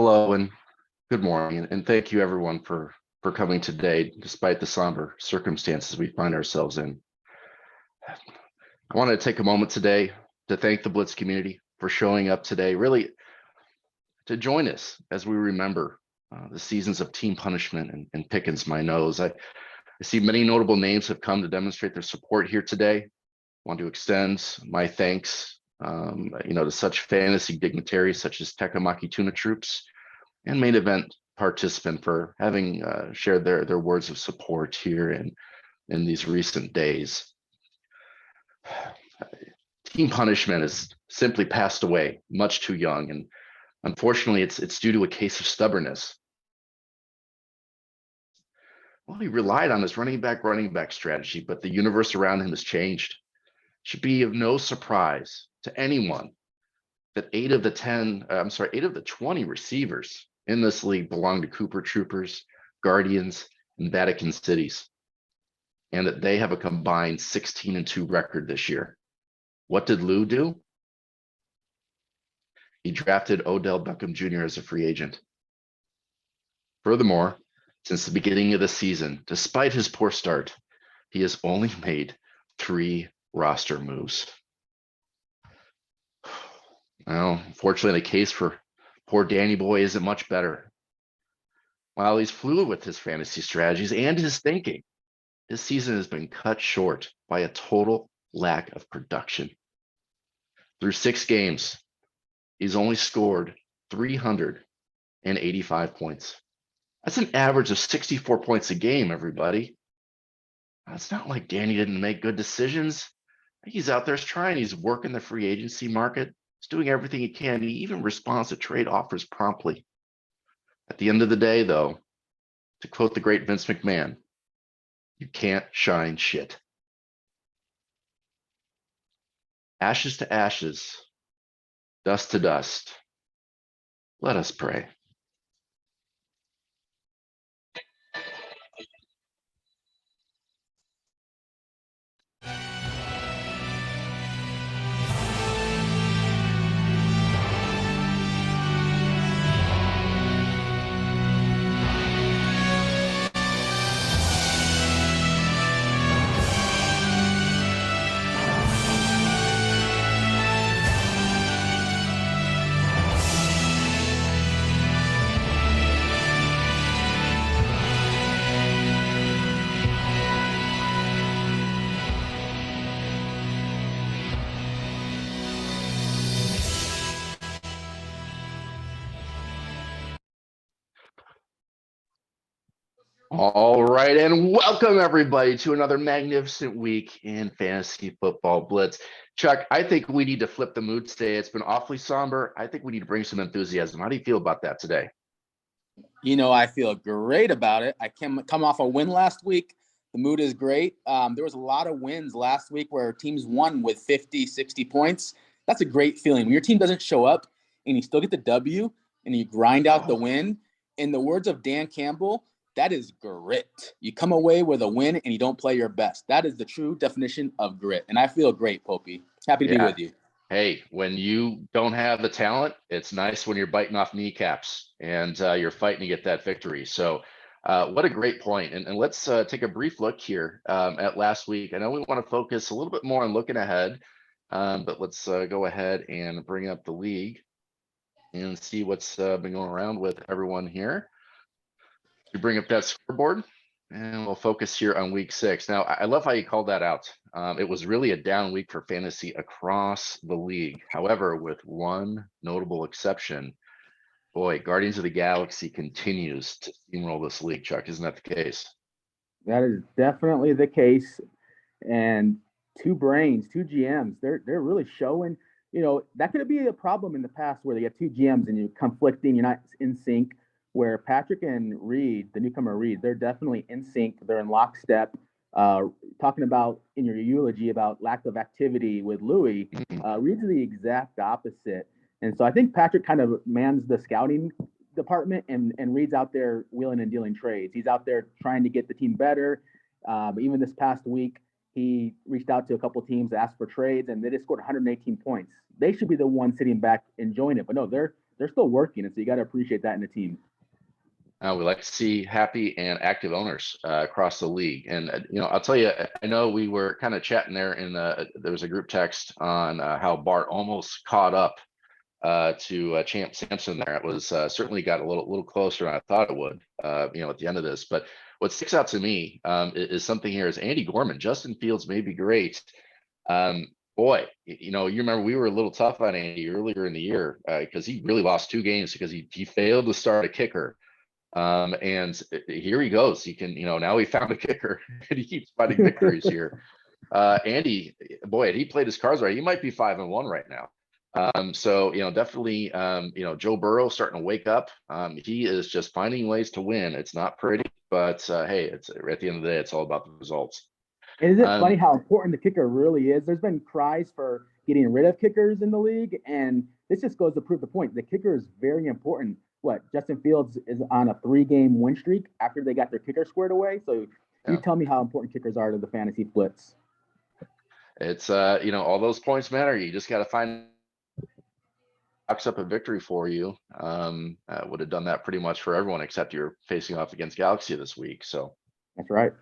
Hello and good morning, and thank you everyone for coming today, despite the somber circumstances we find ourselves in. I want to take a moment today to thank the Blitz community for showing up today, really to join us as we remember the seasons of team punishment and Pickens my nose. I see many notable names have come to demonstrate their support here today. I want to extend my thanks to such fantasy dignitaries such as Tekamaki Tuna Troops and main event participant for having shared their words of support here in these recent days. Team punishment has simply passed away much too young, and unfortunately it's due to a case of stubbornness. Well, he relied on his running back strategy, but the universe around him has changed. It should be of no surprise to anyone that 8 of the 20 receivers in this league belong to Cooper Troopers, Guardians, and Vatican Cities, and that they have a combined 16-2 record this year. What did Lou do? He drafted Odell Beckham Jr. as a free agent. Furthermore, since the beginning of the season, despite his poor start, he has only made 3 roster moves. Well, unfortunately, the case for poor Danny Boy isn't much better. While he's fluid with his fantasy strategies and his thinking, his season has been cut short by a total lack of production. Through 6 games, he's only scored 385 points. That's an average of 64 points a game, everybody. It's not like Danny didn't make good decisions. He's out there trying. He's working the free agency market. He's doing everything he can. He even responds to trade offers promptly. At the end of the day, though, to quote the great Vince McMahon, you can't shine shit. Ashes to ashes, dust to dust. Let us pray. All right, and welcome everybody to another magnificent week in Fantasy Football Blitz. Chuck, I think we need to flip the mood today. It's been awfully somber. I think we need to bring some enthusiasm. How do you feel about that today? I feel great about it. I come off a win last week. The mood is great. There was a lot of wins last week where teams won with 50, 60 points. That's a great feeling. When your team doesn't show up and you still get the W and you grind out the win, in the words of Dan Campbell, that is grit. You come away with a win and you don't play your best. That is the true definition of grit. And I feel great, Popey. Happy to be with you. Hey, when you don't have the talent, it's nice when you're biting off kneecaps and you're fighting to get that victory. So what a great point. And let's take a brief look here at last week. I know we want to focus a little bit more on looking ahead, but let's go ahead and bring up the league and see what's been going around with everyone here. You bring up that scoreboard and we'll focus here on week 6. Now, I love how you called that out. It was really a down week for fantasy across the league. However, with one notable exception, boy, Guardians of the Galaxy continues to steamroll this league, Chuck. Isn't that the case? That is definitely the case. And 2 brains, 2 GMs, they're really showing, that could be a problem in the past where they get 2 GMs and you're conflicting, you're not in sync. Where Patrick and Reed, the newcomer Reed, they're definitely in sync. They're in lockstep. Talking about in your eulogy about lack of activity with Louis, Reed's the exact opposite. And so I think Patrick kind of mans the scouting department and Reed's out there wheeling and dealing trades. He's out there trying to get the team better. Even this past week, he reached out to a couple teams, asked for trades, and they just scored 118 points. They should be the ones sitting back enjoying it. But no, they're they're still working, and so you got to appreciate that in the team. We like to see happy and active owners across the league. And, I'll tell you, I know we were kind of chatting there there was a group text on how Bart almost caught up to Champ Sampson there. It was certainly got a little closer than I thought it would, at the end of this. But what sticks out to me is something here is Andy Gorman. Justin Fields may be great. Boy, you remember we were a little tough on Andy earlier in the year because he really lost 2 games because he failed to start a kicker. And here he goes. He can, now he found a kicker and he keeps finding victories here. Andy, boy, had he played his cards right, he might be 5-1 right now. So, definitely, Joe Burrow starting to wake up. He is just finding ways to win. It's not pretty, but hey, it's at the end of the day, it's all about the results. And isn't it funny how important the kicker really is? There's been cries for getting rid of kickers in the league, and this just goes to prove the point. The kicker is very important. Justin Fields is on a 3-game win streak after they got their kicker squared away. So you tell me how important kickers are to the fantasy blitz. It's all those points matter. You just got to find box up a victory for you. Would have done that pretty much for everyone except you're facing off against Galaxy this week. So that's right.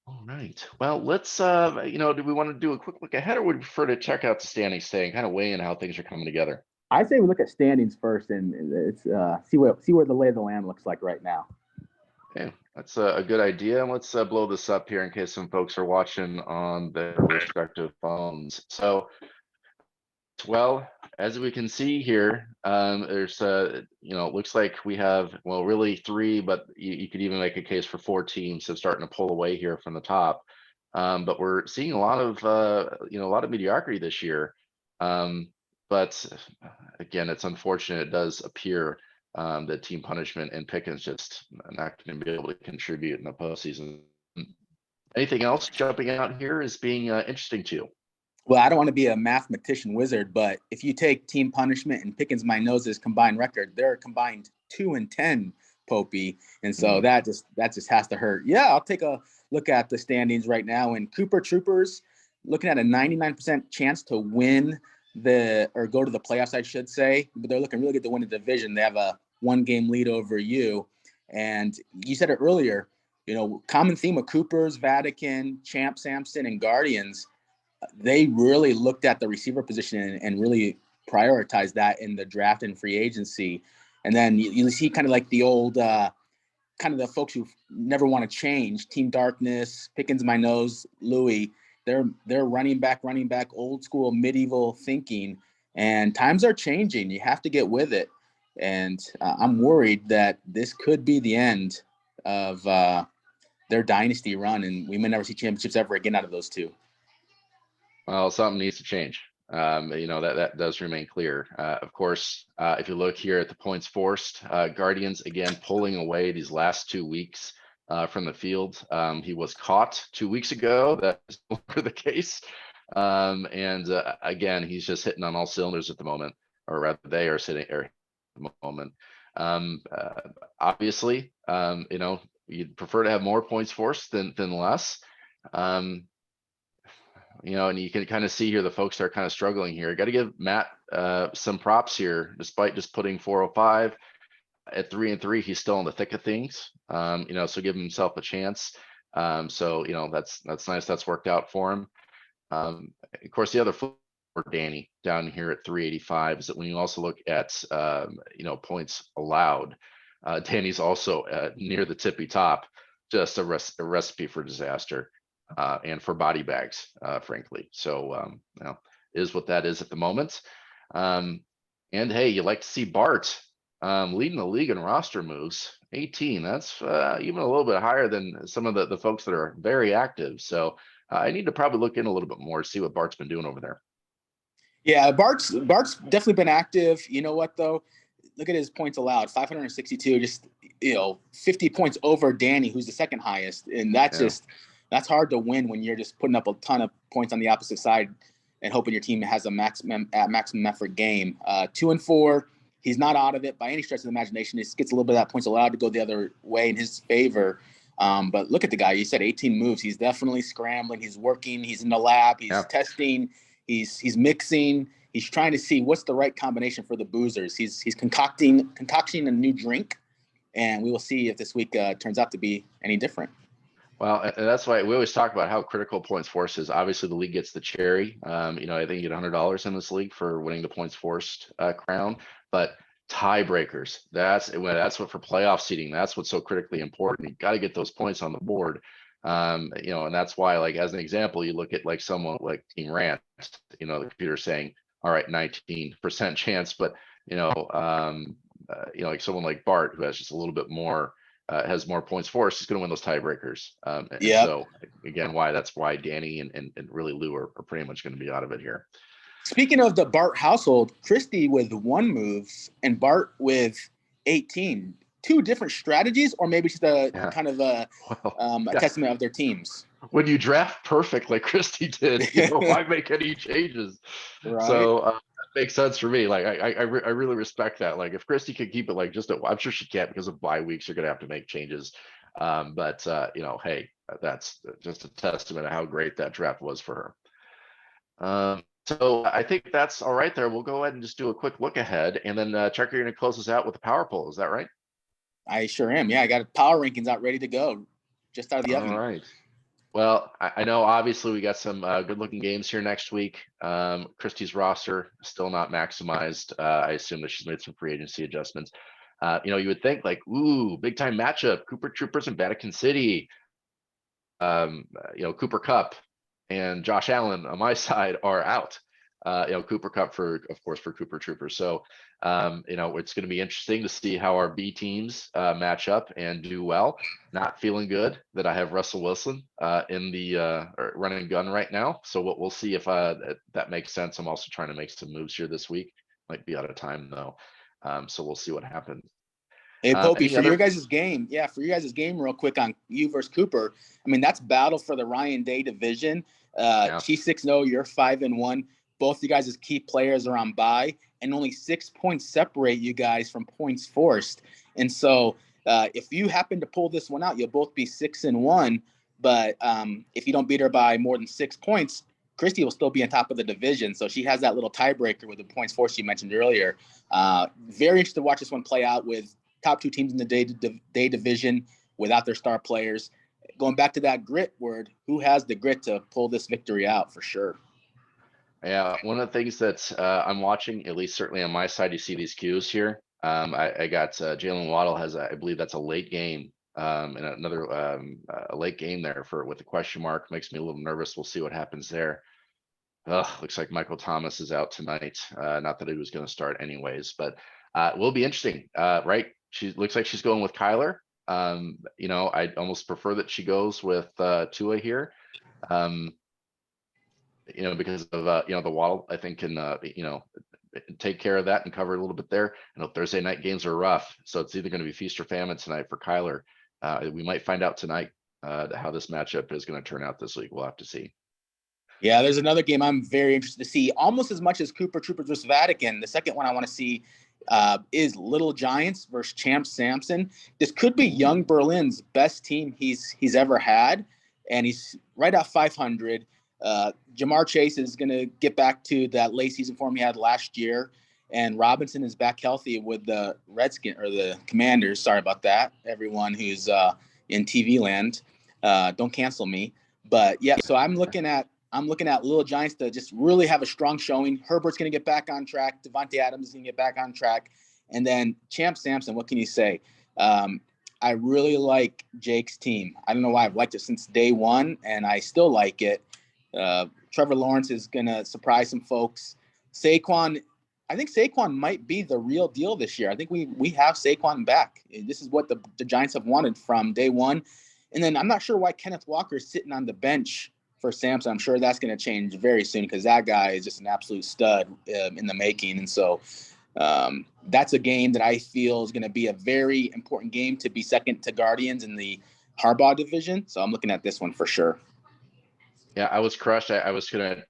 All right. Well, let's do we want to do a quick look ahead, or would we prefer to check out the standings today and kind of weigh in how things are coming together? I say we look at standings first and it's see where the lay of the land looks like right now. Okay, that's a good idea. And let's blow this up here in case some folks are watching on their respective phones. So, well, as we can see here, there's it looks like we have, well, really 3, but you could even make a case for 4 teams that starting to pull away here from the top. But we're seeing a lot of mediocrity this year. But again, it's unfortunate. It does appear that team punishment and Pickens just not going to be able to contribute in the postseason. Anything else jumping out here as being interesting to you? Well, I don't want to be a mathematician wizard, but if you take team punishment and Pickens my noses combined record, they're combined 2-10, Popey, and so that just has to hurt. Yeah, I'll take a look at the standings right now, and Cooper Troopers looking at a 99% chance to win or go to the playoffs, I should say, but they're looking really good to win the division. They have a 1-game lead over you, and you said it earlier. Common theme of Coopers, Vatican, Champ Sampson, and Guardians. They really looked at the receiver position and really prioritized that in the draft and free agency. And then you see kind of like the old, kind of the folks who never want to change. Team Darkness, Pickens my nose, Louis. They're running back, old school medieval thinking, and times are changing. You have to get with it. And I'm worried that this could be the end of their dynasty run, and we may never see championships ever again out of those 2. Well, something needs to change. That does remain clear. Of course, if you look here at the points forced, Guardians again pulling away these last 2 weeks from the field. He was caught 2 weeks ago. That's no longer the case. And again, he's just hitting on all cylinders at the moment, or rather, they are sitting at the moment. Obviously, you'd prefer to have more points forced than less. And you can kind of see here the folks that are kind of struggling here. Got to give Matt some props here, despite just putting 405 at 3-3. He's still in the thick of things. So give himself a chance. So that's nice. That's worked out for him. Of course, the other for Danny down here at 385 is that when you also look at points allowed, Danny's also near the tippy top. Just a recipe for disaster. And for body bags, frankly. So, is what that is at the moment. And hey, you like to see Bart leading the league in roster moves, 18. That's even a little bit higher than some of the folks that are very active. So I need to probably look in a little bit more to see what Bart's been doing over there. Yeah, Bart's definitely been active. You know what, though? Look at his points allowed, 562, just 50 points over Danny, who's the second highest. And that's hard to win when you're just putting up a ton of points on the opposite side and hoping your team has a maximum effort game. 2-4, he's not out of it by any stretch of the imagination. He gets a little bit of that points allowed to go the other way in his favor. But look at the guy. You said 18 moves. He's definitely scrambling. He's working. He's in the lab. He's testing. He's mixing. He's trying to see what's the right combination for the boozers. He's concocting a new drink, and we will see if this week turns out to be any different. Well, and that's why we always talk about how critical points forced is. Obviously, the league gets the cherry. You know, I think you get $100 in this league for winning the points forced crown, but tiebreakers, that's what for playoff seeding, that's what's so critically important. You got to get those points on the board. You know, and that's why, like, as an example, you look at like someone like Team Rant, you know, the computer saying, all right, 19% chance, but you know, like someone like Bart, who has just a little bit more, has more points for us, is going to win those tiebreakers. And so again, that's why Danny and really Lou are pretty much going to be out of it here. Speaking of the Bart household, Christy with 1 move and Bart with 18. 2 different strategies, or maybe just a kind of a testament of their teams. When you draft perfect like Christy did, you know, why make any changes? Right. So that makes sense for me. Like I really respect that. Like if Christy could keep it like I'm sure she can't, because of bye weeks, you're gonna have to make changes. But you know, hey, that's just a testament of how great that draft was for her. So I think that's all right there. We'll go ahead and just do a quick look ahead, and then Chuck, you're gonna close us out with the power poll. Is that right? I sure am. Yeah, I got power rankings out ready to go, just out of the oven. All right. Well, I know obviously we got some good looking games here next week. Christie's roster still not maximized. I assume that she's made some free agency adjustments. You know, you would think like, ooh, big time matchup, Cooper Troopers and Vatican City. You know, Cooper Cup and Josh Allen on my side are out. You know, Cooper Cup for Cooper Troopers. So, you know, it's going to be interesting to see how our B teams match up and do well. Not feeling good that I have Russell Wilson in the running gun right now. So we'll see if that makes sense. I'm also trying to make some moves here this week. Might be out of time though. So we'll see what happens. Hey, Popey, for your guys' game, real quick on you versus Cooper. I mean, that's battle for the Ryan Day division. She's 6-0, you're 5-1. Both you guys' key players are on bye, and only 6 points separate you guys from points forced. And so if you happen to pull this one out, you'll both be 6-1. But if you don't beat her by more than 6 points, Christy will still be on top of the division. So she has that little tiebreaker with the points forced you mentioned earlier. Very interested to watch this one play out with top 2 teams in the day division without their star players. Going back to that grit word, who has the grit to pull this victory out for sure? Yeah, one of the things that I'm watching, at least certainly on my side, you see these cues here. I got Jalen Waddle has, I believe that's a late game, and another a late game there with the question mark. Makes me a little nervous. We'll see what happens there. Looks like Michael Thomas is out tonight. Not that he was going to start anyways, but it will be interesting, right? She looks like she's going with Kyler. You know, I almost prefer that she goes with Tua here. You know, because of you know, the Waddle, I think can you know, take care of that and cover a little bit there. I know Thursday night games are rough, so it's either going to be feast or famine tonight for Kyler. We might find out tonight how this matchup is going to turn out this week. We'll have to see. Yeah, there's another game I'm very interested to see, almost as much as Cooper Troopers versus Vatican. The second one I want to see is Little Giants versus Champ Sampson. This could be Young Berlin's best team he's ever had, and he's right at 500. Jamar Chase is going to get back to that late season form he had last year, and Robinson is back healthy with the the Commanders. Sorry about that, everyone who's in TV land. Don't cancel me. But yeah, so I'm looking at Little Giants to just really have a strong showing. Herbert's going to get back on track. Devontae Adams is going to get back on track. And then Champ Sampson, what can you say? I really like Jake's team. I don't know why I've liked it since day one, and I still like it. Trevor Lawrence is going to surprise some folks. Saquon, I think Saquon might be the real deal this year. I think we have Saquon back. This is what the Giants have wanted from day one. And then I'm not sure why Kenneth Walker is sitting on the bench for Sampson. I'm sure that's going to change very soon because that guy is just an absolute stud in the making. And so that's a game that I feel is going to be a very important game to be second to Guardians in the Harbaugh division. So I'm looking at this one for sure. Yeah, I was crushed. I was gonna,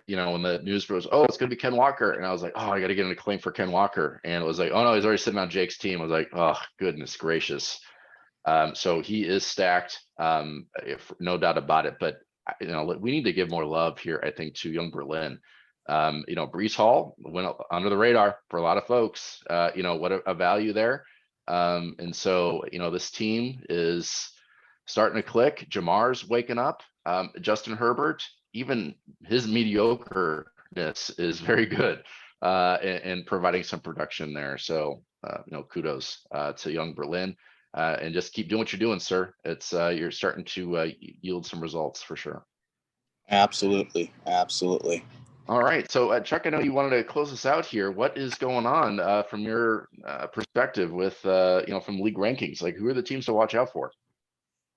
you know, when the news was, oh, it's gonna be Ken Walker, and I was like, oh, I got to get in a claim for Ken Walker, and it was like, oh no, he's already sitting on Jake's team. I was like, oh goodness gracious. So he is stacked, no doubt about it. But you know, we need to give more love here, I think, to Young Berlin. Brees Hall went under the radar for a lot of folks. What a value there. And so, this team is starting to click. Jamar's waking up. Justin Herbert, even his mediocreness is very good and providing some production there. So, kudos to young Berlin. And just keep doing what you're doing, sir. It's you're starting to yield some results for sure. Absolutely. Absolutely. All right. So, Chuck, I know you wanted to close us out here. What is going on from your perspective with, from league rankings? Like, who are the teams to watch out for?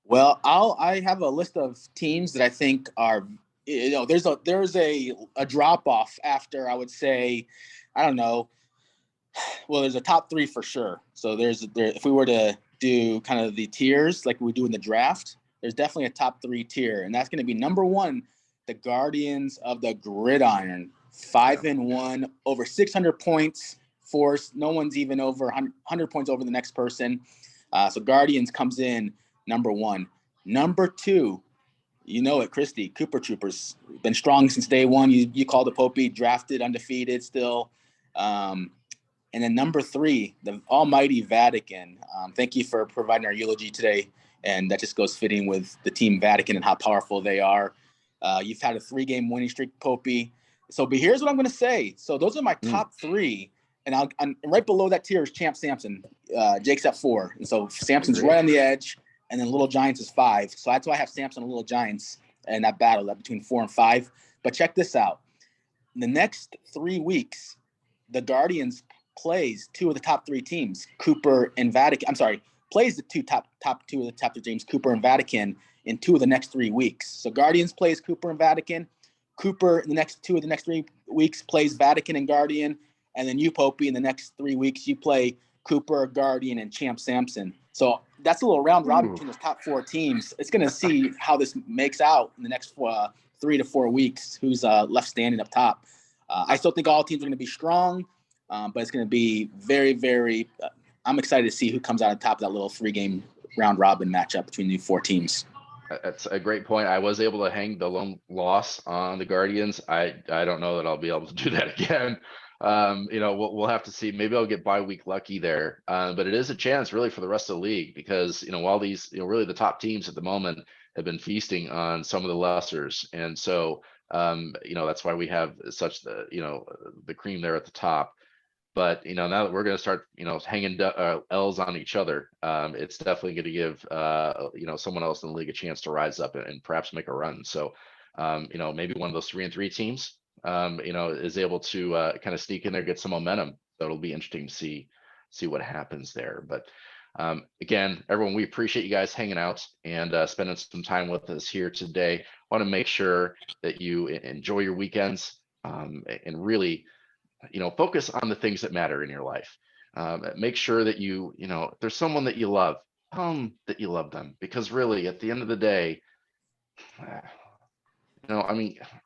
Well, I have a list of teams that I think are, there's a drop off after, I would say, I don't know. Well, there's a top three for sure. So if we were to do kind of the tiers like we do in the draft, there's definitely a top three tier, and that's going to be number one, the Guardians of the Gridiron, 5-1, over 600 points forced. No one's even over 100 points over the next person. So Guardians comes in number one. Number two, Christy, Cooper Troopers, been strong since day one. You called it Popey, drafted undefeated still. And then number three, the almighty Vatican. Thank you for providing our eulogy today. And that just goes fitting with the team Vatican and how powerful they are. You've had a 3-game winning streak, Popey. But here's what I'm going to say. So those are my top three. And I'm right below that tier is Champ Samson. Jake's at 4. And so Samson's right on the edge. And then Little Giants is 5. So that's why I have Samson and Little Giants in that battle between 4 and 5. But check this out. In the next 3 weeks, the Guardians plays 2 of the top 3 teams, Cooper and Vatican. I'm sorry, plays the top 2 of the top 3 teams, Cooper and Vatican, in 2 of the next 3 weeks. So Guardians plays Cooper and Vatican. Cooper in the next 2 of the next 3 weeks plays Vatican and Guardian. And then you, Popey, in the next 3 weeks, you play Cooper, Guardian, and Champ Samson. So that's a little round robin between those top 4 teams. It's going to see how this makes out in the next 3 to 4 weeks, who's left standing up top. I still think all teams are going to be strong, but it's going to be very, very I'm excited to see who comes out on top of that little 3-game round robin matchup between the 4 teams. That's a great point. I was able to hang the lone loss on the Guardians. I don't know that I'll be able to do that again. We'll have to see. Maybe I'll get bye week lucky there. But it is a chance really for the rest of the league because, while these, really the top teams at the moment have been feasting on some of the lessers. And so, that's why we have such the cream there at the top. But, now that we're going to start, hanging L's on each other, it's definitely going to give, someone else in the league a chance to rise up and perhaps make a run. So, maybe one of those 3-3 teams, is able to kind of sneak in there, get some momentum. So it'll be interesting to see what happens there. But again, everyone, we appreciate you guys hanging out and spending some time with us here today. Want to make sure that you enjoy your weekends and really, focus on the things that matter in your life. Make sure that if there's someone that you love, tell them that you love them, because really at the end of the day,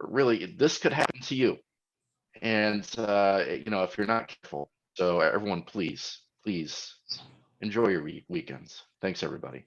really this could happen to you. And, if you're not careful. So everyone, please enjoy your weekends. Thanks, everybody.